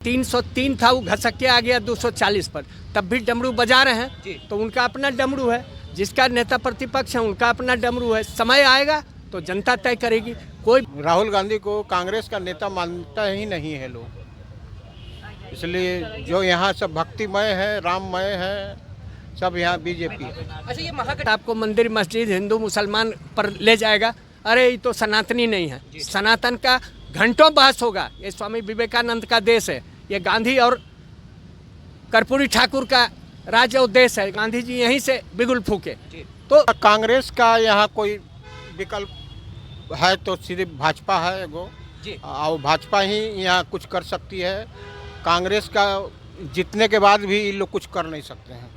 303 था, वो घसक के आ गया 240 पर, तब भी डमरू बजा रहे हैं। तो उनका अपना डमरू है, जिसका नेता प्रतिपक्ष है उनका अपना डमरू है। समय आएगा तो जनता तय करेगी। कोई राहुल गांधी को कांग्रेस का नेता मानता ही नहीं है लोग, इसलिए जो यहाँ सब भक्तिमय है, राममय है, सब यहाँ बीजेपी है। अच्छा, ये महागठ आपको मंदिर मस्जिद हिंदू मुसलमान पर ले जाएगा? अरे ये तो सनातनी नहीं है। सनातन का घंटों बहस होगा। ये स्वामी विवेकानंद का देश है, ये गांधी और कर्पूरी ठाकुर का राज्य और देश है। गांधी जी यहीं से बिगुल फूके। तो कांग्रेस का यहाँ कोई विकल्प है तो सिर्फ भाजपा है एगो, और भाजपा ही यहाँ कुछ कर सकती है। कांग्रेस का जीतने के बाद भी ये लोग कुछ कर नहीं सकते हैं।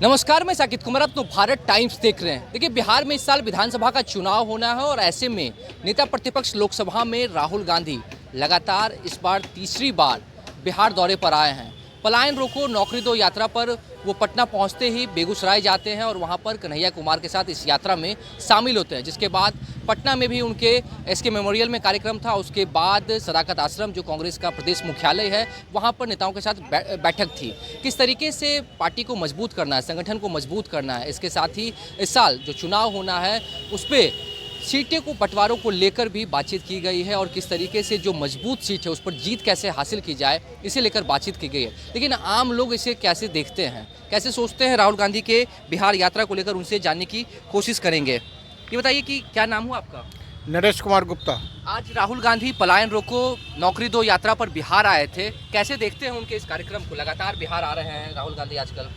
नमस्कार, मैं साकित कुमार, आप तो भारत टाइम्स देख रहे हैं। देखिए, बिहार में इस साल विधानसभा का चुनाव होना है और ऐसे में नेता प्रतिपक्ष लोकसभा में राहुल गांधी लगातार इस बार तीसरी बार बिहार दौरे पर आए हैं। पलायन रोको नौकरी दो यात्रा पर वो पटना पहुंचते ही बेगूसराय जाते हैं और वहां पर कन्हैया कुमार के साथ इस यात्रा में शामिल होते हैं, जिसके बाद पटना में भी उनके एसके मेमोरियल में कार्यक्रम था। उसके बाद सदाकत आश्रम, जो कांग्रेस का प्रदेश मुख्यालय है, वहां पर नेताओं के साथ बैठक थी। किस तरीके से पार्टी को मजबूत करना है, संगठन को मजबूत करना है, इसके साथ ही इस साल जो चुनाव होना है उस पर सीटें को बंटवारों को लेकर भी बातचीत की गई है और किस तरीके से जो मजबूत सीट है उस पर जीत कैसे हासिल की जाए, इसे लेकर बातचीत की गई है। लेकिन आम लोग इसे कैसे देखते हैं, कैसे सोचते हैं, राहुल गांधी के बिहार यात्रा को लेकर उनसे जानने की कोशिश करेंगे। ये बताइए कि क्या नाम हुआ आपका? नरेश कुमार गुप्ता। आज राहुल गांधी पलायन रोको नौकरी दो यात्रा पर बिहार आए थे, कैसे देखते हैं उनके इस कार्यक्रम को? लगातार बिहार आ रहे हैं राहुल गांधी आजकल।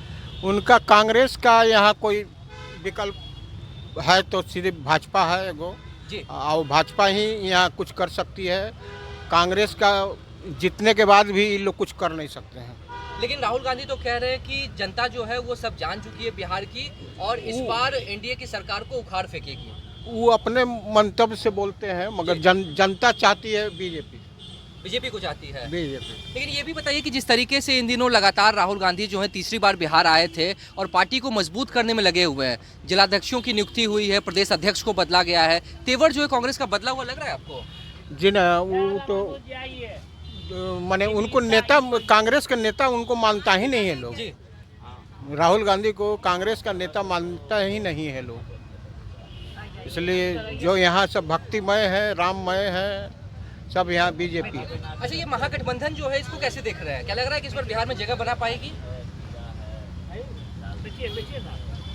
उनका कांग्रेस का यहाँ कोई विकल्प है तो सिर्फ भाजपा है एगो, और भाजपा ही यहाँ कुछ कर सकती है। कांग्रेस का जीतने के बाद भी ये लोग कुछ कर नहीं सकते हैं। लेकिन राहुल गांधी तो कह रहे हैं कि जनता जो है वो सब जान चुकी है बिहार की और इस बार एनडीए की सरकार को उखाड़ फेंकेगी। वो अपने मंतव्य से बोलते हैं, मगर जनता चाहती है बीजेपी को चाहती है। बीजेपी। लेकिन ये भी बताइए कि जिस तरीके से इन दिनों लगातार राहुल गांधी जो है तीसरी बार बिहार आए थे और पार्टी को मजबूत करने में लगे हुए हैं, जिलाध्यक्षों की नियुक्ति हुई है, प्रदेश अध्यक्ष को बदला गया है, तेवर जो है कांग्रेस का बदला हुआ लग रहा है आपको? जी ना, वो तो माने उनको नेता, कांग्रेस का नेता उनको मानता ही नहीं है लोग। राहुल गांधी को कांग्रेस का नेता मानता ही नहीं है लोग, इसलिए जो यहाँ सब भक्तिमय है, राममय है, सब यहाँ बीजेपी है। अच्छा, ये महागठबंधन जो है इसको कैसे देख रहे हैं? क्या लग रहा है कि इस बार बिहार में जगह बना पाएगी?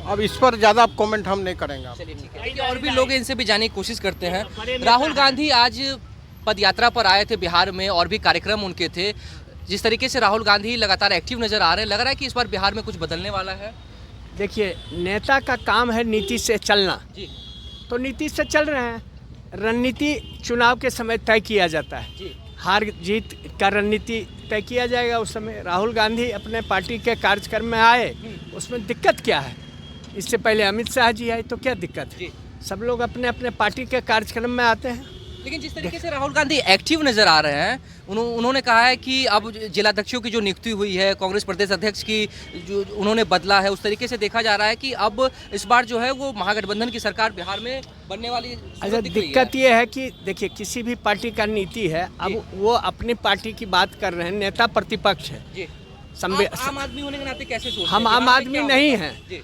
अब इस पर ज़्यादा कमेंट हम नहीं करेंगे। चलिए ठीक है। और भी लोग इनसे भी जानने की कोशिश करते हैं। राहुल गांधी आज पद यात्रा पर आए थे बिहार में और भी कार्यक्रम उनके थे। जिस तरीके से राहुल गांधी लगातार एक्टिव नजर आ रहे हैं, लग रहा है कि इस बार बिहार में कुछ बदलने वाला है। देखिए, नेता का काम है नीति से चलना, तो नीति से चल रहे हैं। रणनीति चुनाव के समय तय किया जाता है, हार जीत का रणनीति तय किया जाएगा उस समय। राहुल गांधी अपने पार्टी के कार्यक्रम में आए, उसमें दिक्कत क्या है? इससे पहले अमित शाह जी आए तो क्या दिक्कत है? सब लोग अपने अपने पार्टी के कार्यक्रम में आते हैं। लेकिन जिस तरीके से राहुल गांधी एक्टिव नजर आ रहे हैं, उन्होंने कहा है कि अब जिलाध्यक्षों की जो नियुक्ति हुई है, कांग्रेस प्रदेश अध्यक्ष की जो उन्होंने बदला है, उस तरीके से देखा जा रहा है कि अब इस बार जो है वो महागठबंधन की सरकार बिहार में बनने वाली। अच्छा, दिक्कत ये है कि देखिए, किसी भी पार्टी का नीति है, अब वो अपनी पार्टी की बात कर रहे हैं, नेता प्रतिपक्ष है। आम आदमी होने के नाते कैसे सोचते हैं? हम आम आदमी नहीं हैं,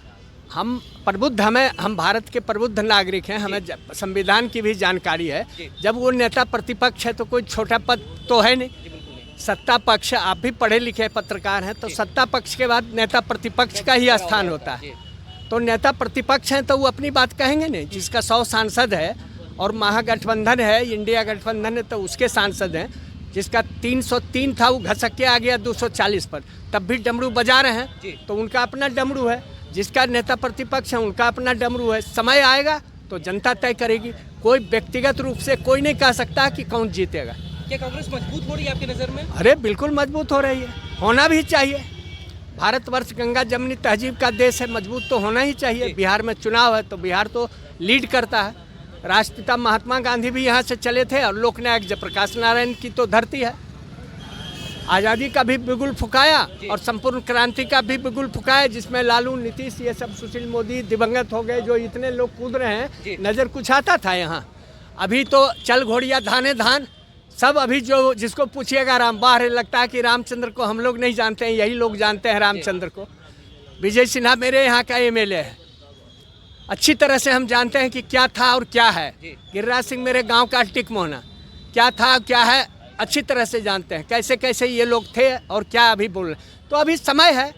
हम प्रबुद्ध, हम भारत के प्रबुद्ध नागरिक हैं, हमें संविधान की भी जानकारी है। जब वो नेता प्रतिपक्ष है तो कोई छोटा पद तो है नहीं। सत्ता पक्ष, आप भी पढ़े लिखे पत्रकार हैं, तो सत्ता पक्ष के बाद नेता प्रतिपक्ष का ही स्थान होता है। तो नेता प्रतिपक्ष हैं तो वो अपनी बात कहेंगे नहीं। जिसका 100 सांसद है और महागठबंधन है, इंडिया गठबंधन है, तो उसके सांसद हैं। जिसका 303 था, वो घसक के आ गया 240 पर, तब भी डमरू बजा रहे हैं। तो उनका अपना डमरू है, जिसका नेता प्रतिपक्ष है उनका अपना डमरू है। समय आएगा तो जनता तय करेगी। कोई व्यक्तिगत रूप से कोई नहीं कह सकता कि कौन जीतेगा। क्या कांग्रेस मजबूत हो रही है आपकी नज़र में? अरे बिल्कुल मजबूत हो रही है, होना भी चाहिए। भारतवर्ष गंगा जमनी तहजीब का देश है, मजबूत तो होना ही चाहिए। बिहार में चुनाव है तो बिहार तो लीड करता है। राष्ट्रपिता महात्मा गांधी भी यहाँ से चले थे और लोकनायक जयप्रकाश नारायण की तो धरती है। आज़ादी का भी बिगुल फुकाया और संपूर्ण क्रांति का भी बिगुल फुकाया, जिसमें लालू, नीतीश, ये सब, सुशील मोदी दिवंगत हो गए। जो इतने लोग कूद रहे हैं, नज़र कुछ आता था यहाँ? अभी तो चल घोड़िया धाने धान, सब अभी जो जिसको पूछिएगा राम बाहर लगता है कि रामचंद्र को हम लोग नहीं जानते हैं, यही लोग जानते हैं रामचंद्र को। विजय सिन्हा मेरे यहाँ का एमएलए है, अच्छी तरह से हम जानते हैं कि क्या था और क्या है। गिरिराज सिंह मेरे गांव का टिक मोहना, क्या था क्या है अच्छी तरह से जानते हैं, कैसे कैसे ये लोग थे और क्या अभी बोल रहे। तो अभी समय है,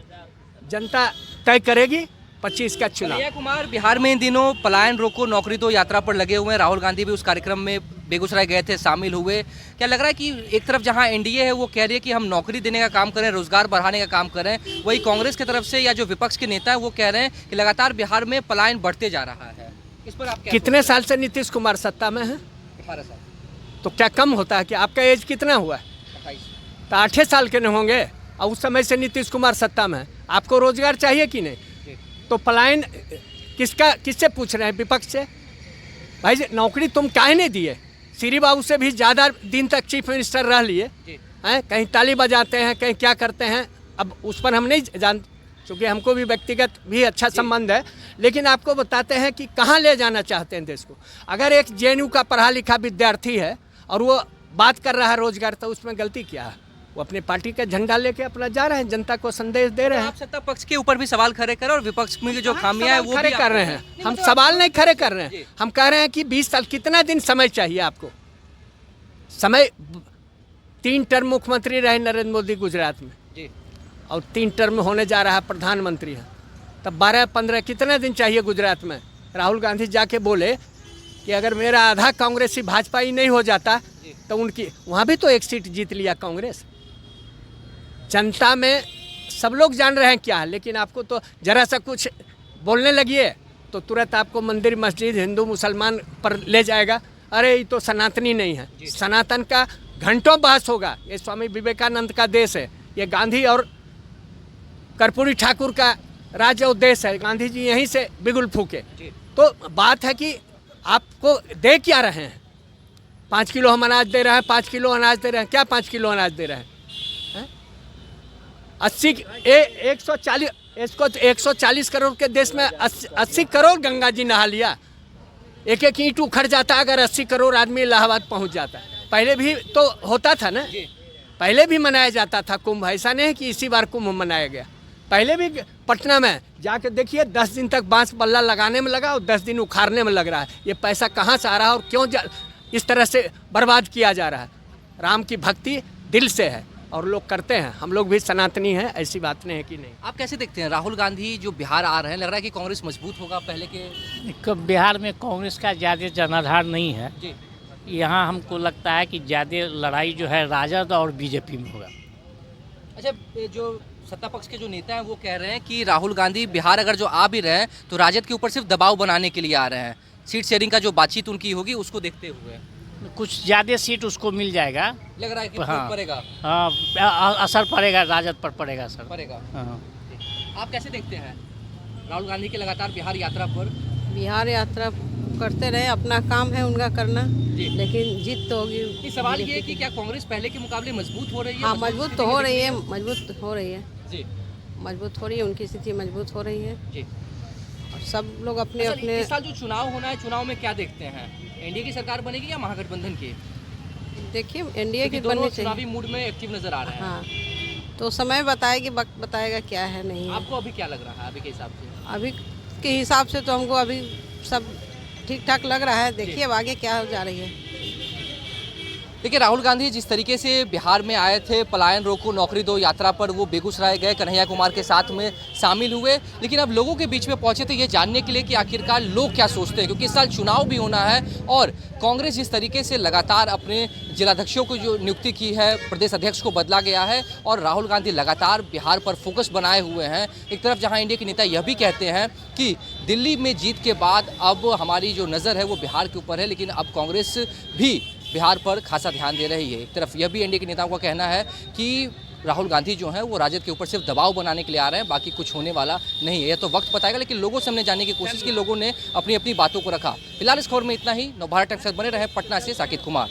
जनता तय करेगी 25 का चुनाव। कन्हैया कुमार बिहार में इन दिनों पलायन रोको नौकरी दो यात्रा पर लगे हुए हैं। राहुल गांधी भी उस कार्यक्रम में बेगूसराय गए थे, शामिल हुए। क्या लग रहा है कि एक तरफ जहां एनडीए है वो कह रही है कि हम नौकरी देने का काम करें, रोजगार बढ़ाने का काम करें, वही कांग्रेस की तरफ से या जो विपक्ष के नेता है वो कह रहे हैं कि लगातार बिहार में पलायन बढ़ते जा रहा है। इस पर आप क्या कितने साल से नीतीश कुमार सत्ता में है? 18 साल, तो क्या कम होता है कि आपका एज कितना हुआ है? 28। तो 8 साल के न होंगे और उस समय से नीतीश कुमार सत्ता में है। आपको रोजगार चाहिए कि नहीं? तो पलायन किससे पूछ रहे हैं? विपक्ष से। भाई नौकरी तुम काहे नहीं दिए? श्री बाबू से भी ज़्यादा दिन तक चीफ मिनिस्टर रह लिए हैं, कहीं ताली बजाते हैं, कहीं क्या करते हैं। अब उस पर हम नहीं जान, क्योंकि हमको भी व्यक्तिगत भी अच्छा संबंध है, लेकिन आपको बताते हैं कि कहाँ ले जाना चाहते हैं देश को। अगर एक जेएनयू का पढ़ा लिखा विद्यार्थी है और वो बात कर रहा है रोजगार, तो उसमें गलती क्या है? वो अपनी पार्टी का झंडा लेके अपना जा रहे हैं, जनता को संदेश दे रहे हैं। आप सत्ता पक्ष के ऊपर भी सवाल खड़े करें और विपक्ष में जो खामियां है वो खड़े भी कर रहे हैं। हम सवाल नहीं खड़े कर रहे हैं, हम कह रहे हैं कि 20 साल कितना दिन समय चाहिए आपको? समय 3 टर्म मुख्यमंत्री रहे नरेंद्र मोदी गुजरात में जी, और 3 टर्म होने जा रहा है प्रधानमंत्री है, तब 12-15 कितना दिन चाहिए गुजरात में? राहुल गांधी जाके बोले कि अगर मेरा आधा कांग्रेसी भाजपा ही नहीं हो जाता तो उनकी वहाँ भी तो एक सीट जीत लिया कांग्रेस। जनता में सब लोग जान रहे हैं क्या है, लेकिन आपको तो जरा सा कुछ बोलने लगिए तो तुरंत आपको मंदिर मस्जिद हिंदू मुसलमान पर ले जाएगा। अरे ये तो सनातनी नहीं है। सनातन का घंटों बहस होगा। ये स्वामी विवेकानंद का देश है, ये गांधी और कर्पूरी ठाकुर का राज्य और देश है। गांधी जी यहीं से बिगुल फूके। तो बात है कि आपको दे क्या रहे हैं? 5 किलो हम अनाज दे रहे हैं, 5 किलो अनाज दे रहे हैं। क्या 5 किलो अनाज दे रहे हैं? 140 करोड़ के देश में 80 करोड़ गंगा जी नहा लिया। एक एक ईंट उखड़ जाता अगर 80 करोड़ आदमी इलाहाबाद पहुंच जाता। पहले भी तो होता था ना, पहले भी मनाया जाता था कुंभ। ऐसा नहीं है कि इसी बार कुंभ मनाया गया, पहले भी पटना में जाके देखिए 10 दिन तक बांस बल्ला लगाने में लगा और 10 दिन उखाड़ने में लग रहा है। ये पैसा कहाँ से आ रहा है और क्यों इस तरह से बर्बाद किया जा रहा है? राम की भक्ति दिल से है और लोग करते हैं। हम लोग भी सनातनी हैं, ऐसी बात नहीं है कि नहीं। आप कैसे देखते हैं राहुल गांधी जो बिहार आ रहे हैं? लग रहा है कि कांग्रेस मजबूत होगा पहले के। बिहार में कांग्रेस का ज़्यादा जनाधार नहीं है जी, यहाँ। हमको लगता है कि ज़्यादा लड़ाई जो है राजद और बीजेपी में होगा। अच्छा, जो सत्ता पक्ष के जो नेता हैं वो कह रहे हैं कि राहुल गांधी बिहार अगर जो आ भी रहे हैं तो राजद के ऊपर सिर्फ दबाव बनाने के लिए आ रहे हैं। सीट शेयरिंग का जो बातचीत उनकी होगी उसको देखते हुए कुछ ज़्यादा सीट उसको मिल जाएगा। लग रहा है कि हाँ। पड़ेगा। हाँ, असर पड़ेगा, राजद पर पड़ेगा असर। पड़ेगा। हाँ। आप कैसे देखते हैं राहुल गांधी के लगातार बिहार यात्रा पर? बिहार यात्रा करते रहे, अपना काम है उनका करना, लेकिन जीत तो होगी। ये सवाल ये है कि क्या कांग्रेस पहले के मुकाबले मजबूत हो रही है? हाँ, मजबूत तो हो रही है, मजबूत हो रही है जी, मजबूत हो रही है, उनकी स्थिति मजबूत हो रही है जी। और सब लोग अपने अच्छा, अपने। इस साल जो चुनाव होना है, चुनाव में क्या देखते हैं? एनडीए की सरकार बनेगी या महागठबंधन की? देखिए एनडीए की क्योंकि दोनों बननी चुनावी चाहिए। मूड में एक्टिव नजर आ रहे हैं। हाँ, तो समय बताएगी, वक्त बताएगा क्या है नहीं है। आपको अभी क्या लग रहा है अभी के हिसाब से? अभी के हिसाब से तो हमको अभी सब ठीक ठाक लग रहा है। देखिए अब आगे क्या हो जा रही है। देखिए राहुल गांधी जिस तरीके से बिहार में आए थे पलायन रोको नौकरी दो यात्रा पर, वो बेगूसराय गए, कन्हैया कुमार के साथ में शामिल हुए, लेकिन अब लोगों के बीच में पहुंचे थे ये जानने के लिए कि आखिरकार लोग क्या सोचते हैं, क्योंकि इस साल चुनाव भी होना है और कांग्रेस जिस तरीके से लगातार अपने जिलाध्यक्षों को जो नियुक्ति की है, प्रदेश अध्यक्ष को बदला गया है और राहुल गांधी लगातार बिहार पर फोकस बनाए हुए हैं। एक तरफ जहां इंडिया के नेता यह भी कहते हैं कि दिल्ली में जीत के बाद अब हमारी जो नज़र है वो बिहार के ऊपर है, लेकिन अब कांग्रेस भी बिहार पर खासा ध्यान दे रही है। एक तरफ यह भी एनडीए के नेताओं का कहना है कि राहुल गांधी जो हैं वो राजद के ऊपर सिर्फ दबाव बनाने के लिए आ रहे हैं, बाकी कुछ होने वाला नहीं है। यह तो वक्त बताएगा, लेकिन लोगों से हमने जानने की कोशिश की, लोगों ने अपनी अपनी बातों को रखा। फिलहाल इस खबर में इतना ही। नवभारत टाइम्स के साथ बने रहे। पटना से साकिब कुमार।